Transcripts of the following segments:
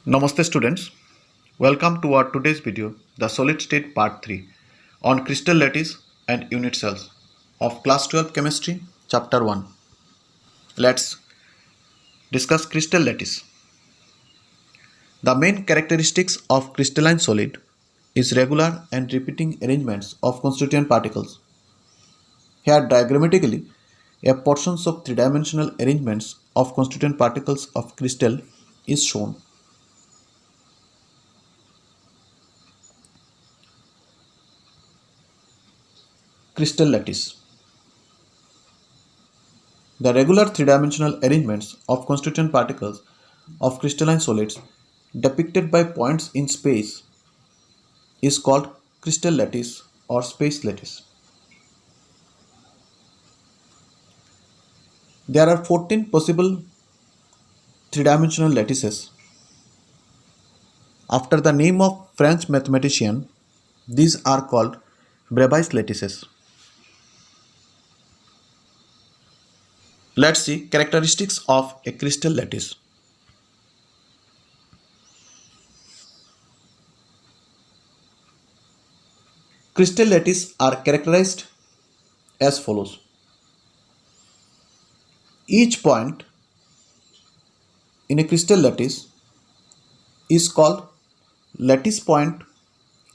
Namaste students, welcome to our today's video, the solid state part 3 on crystal lattice and unit cells of class 12 chemistry chapter 1. Let's discuss crystal lattice. The main characteristics of crystalline solid is regular and repeating arrangements of constituent particles. Here diagrammatically, a portions of three-dimensional arrangements of constituent particles of crystal is shown. Crystal lattice. The regular three-dimensional arrangements of constituent particles of crystalline solids depicted by points in space is called crystal lattice or space lattice. There are 14 possible three-dimensional lattices. After the name of French mathematician, these are called Brebis lattices. Let's see characteristics of a crystal lattice. Crystal lattices are characterized as follows. Each point in a crystal lattice is called lattice point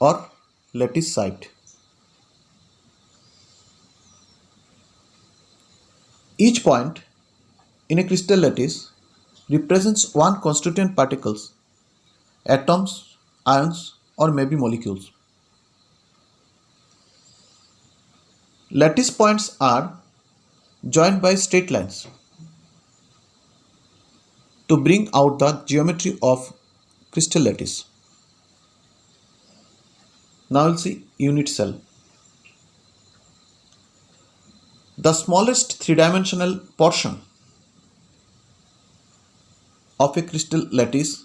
or lattice site. Each point in a crystal lattice represents one constituent particles, atoms, ions, or maybe molecules. Lattice points are joined by straight lines to bring out the geometry of crystal lattice. Now we'll see unit cell. The smallest three-dimensional portion of a crystal lattice,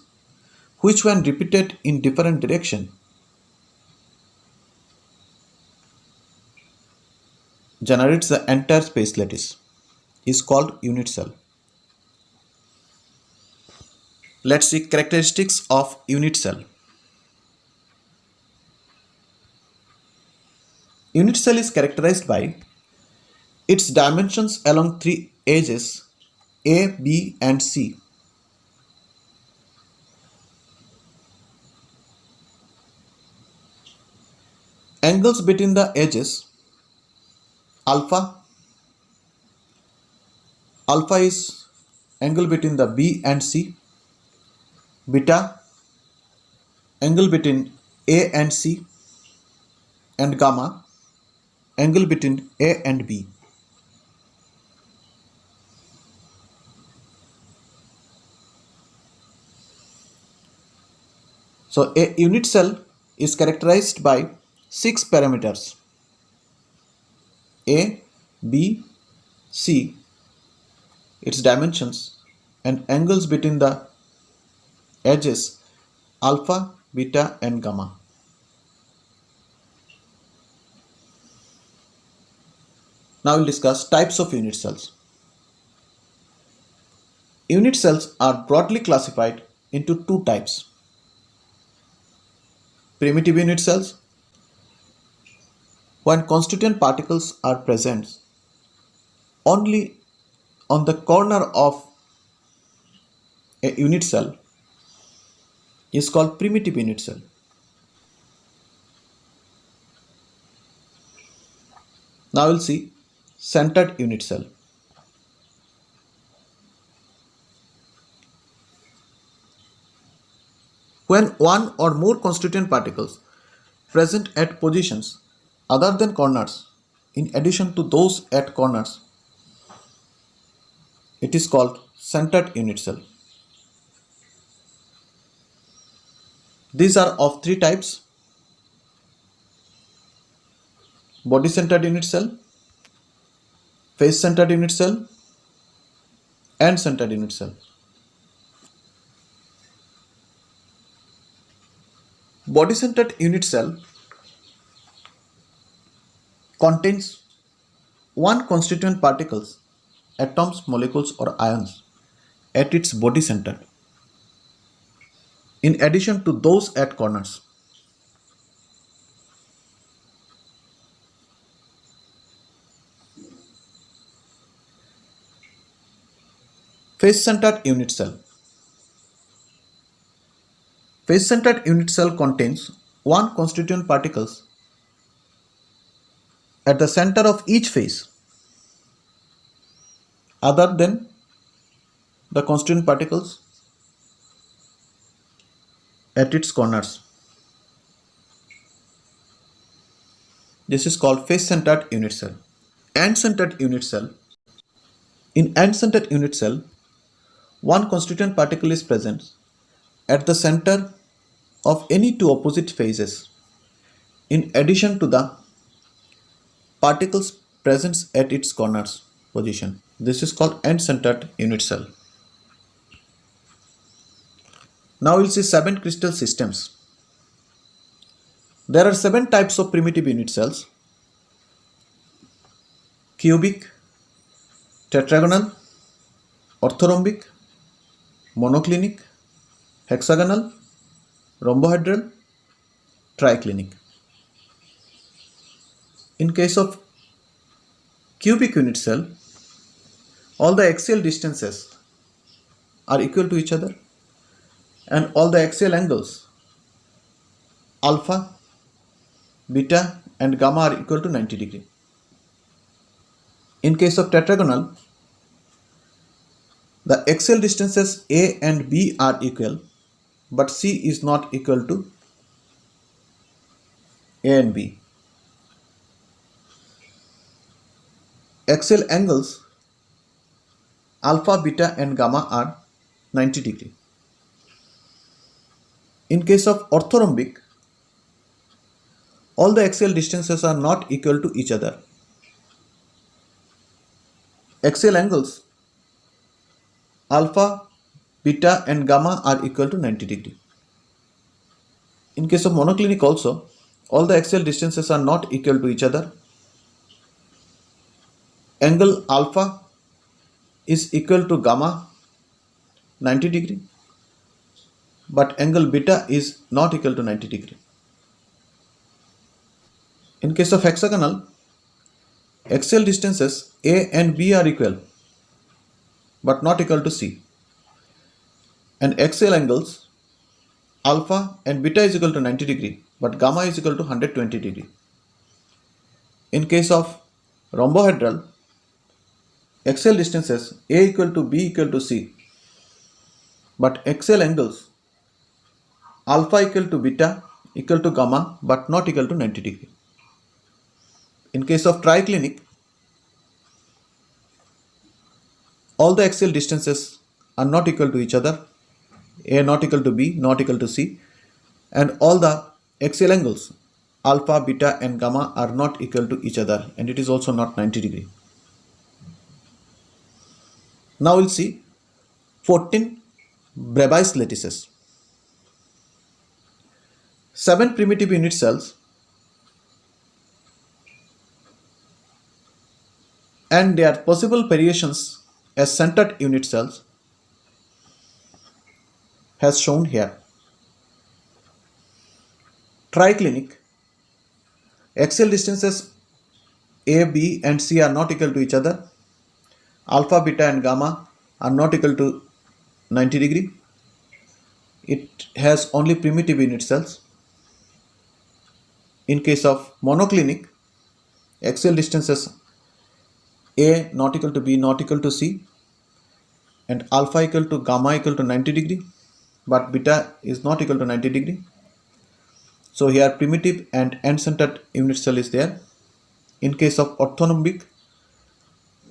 which when repeated in different direction generates the entire space lattice, is called unit cell. Let's see characteristics of unit cell. Unit cell is characterized by its dimensions along three edges A, B and C. Angles between the edges alpha is angle between the B and C, beta angle between A and C, and gamma angle between A and B. So a unit cell is characterized by 6 parameters: A, B, C, its dimensions, and angles between the edges alpha, beta and gamma. Now we'll discuss types of unit cells. Unit cells are broadly classified into two types: primitive unit cells, when constituent particles are present only on the corner of a unit cell, is called primitive unit cell. Now we'll see centered unit cell. When one or more constituent particles present at positions other than corners in addition to those at corners, it is called centered unit cell. These are of three types: body centered unit cell, face centered unit cell and centered unit cell. Body centered unit cell contains one constituent particles, atoms, molecules or ions at its body center. in addition to those at corners. Face-centered unit cell. Face-centered unit cell contains one constituent particles at the center of each face other than the constituent particles at its corners. This is called face-centered unit cell. End-centered unit cell. In end-centered unit cell, one constituent particle is present at the center of any two opposite faces in addition to the particles present at its corners position. This is called end-centered unit cell. Now we'll see 7 crystal systems. There are 7 types of primitive unit cells: cubic, tetragonal, orthorhombic, monoclinic, hexagonal, rhombohedral, triclinic. In case of cubic unit cell, all the axial distances are equal to each other and all the axial angles alpha, beta and gamma are equal to 90 degree. In case of tetragonal, the axial distances A and B are equal, but C is not equal to A and B. Axial angles alpha, beta and gamma are 90 degree. In case of orthorhombic, all the axial distances are not equal to each other. Axial angles alpha, beta and gamma are equal to 90 degree. In case of monoclinic also, all the axial distances are not equal to each other. Angle alpha is equal to gamma 90 degree, but angle beta is not equal to 90 degree. In case of hexagonal, axial distances A and B are equal but not equal to C, and axial angles alpha and beta is equal to 90 degree but gamma is equal to 120 degree. In case of rhombohedral, axial distances A equal to B equal to C, but axial angles alpha equal to beta equal to gamma but not equal to 90 degree. In case of triclinic, all the axial distances are not equal to each other, A not equal to B, not equal to C, and all the axial angles alpha, beta and gamma are not equal to each other, and it is also not 90 degree. Now we'll see 14 Brebis lattices. 7 primitive unit cells and their possible variations as centered unit cells has shown here. Triclinic, axial distances A, B and C are not equal to each other. Alpha, beta and gamma are not equal to 90 degree. It has only primitive unit cells. In case of monoclinic, axial distances A not equal to B not equal to C and alpha equal to gamma equal to 90 degree, but beta is not equal to 90 degree. So here primitive and end-centered unit cell is there. In case of orthorhombic,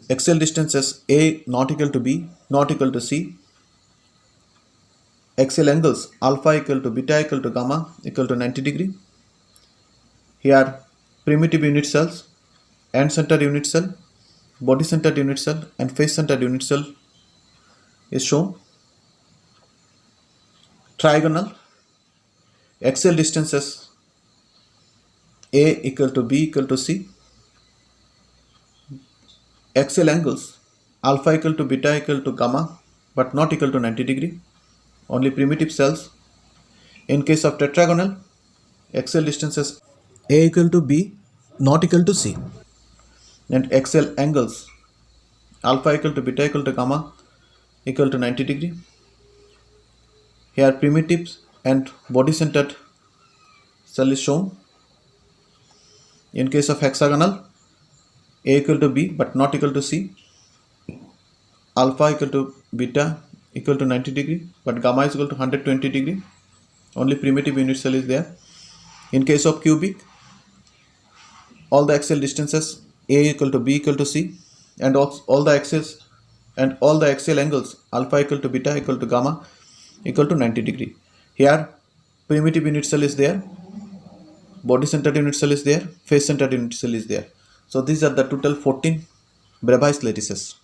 axial distances A not equal to B not equal to C, axial angles alpha equal to beta equal to gamma equal to 90 degree. Here primitive unit cells, end-centered unit cell, body-centered unit cell and face-centered unit cell is shown. Trigonal, axial distances A equal to B equal to C, axial angles alpha equal to beta equal to gamma but not equal to 90 degree, only primitive cells. In case of tetragonal, axial distances A equal to B not equal to C, and axial angles alpha equal to beta equal to gamma equal to 90 degree. Here primitives and body centered cell is shown. In case of hexagonal, A equal to B but not equal to C, alpha equal to beta equal to 90 degree but gamma is equal to 120 degree. Only primitive unit cell is there. In case of cubic, all the axial distances A equal to B equal to C, and all the axes and all the axial angles alpha equal to beta equal to gamma equal to 90 degree. Here primitive unit cell is there, body centered unit cell is there, face centered unit cell is there. So these are the total 14 Bravais lattices.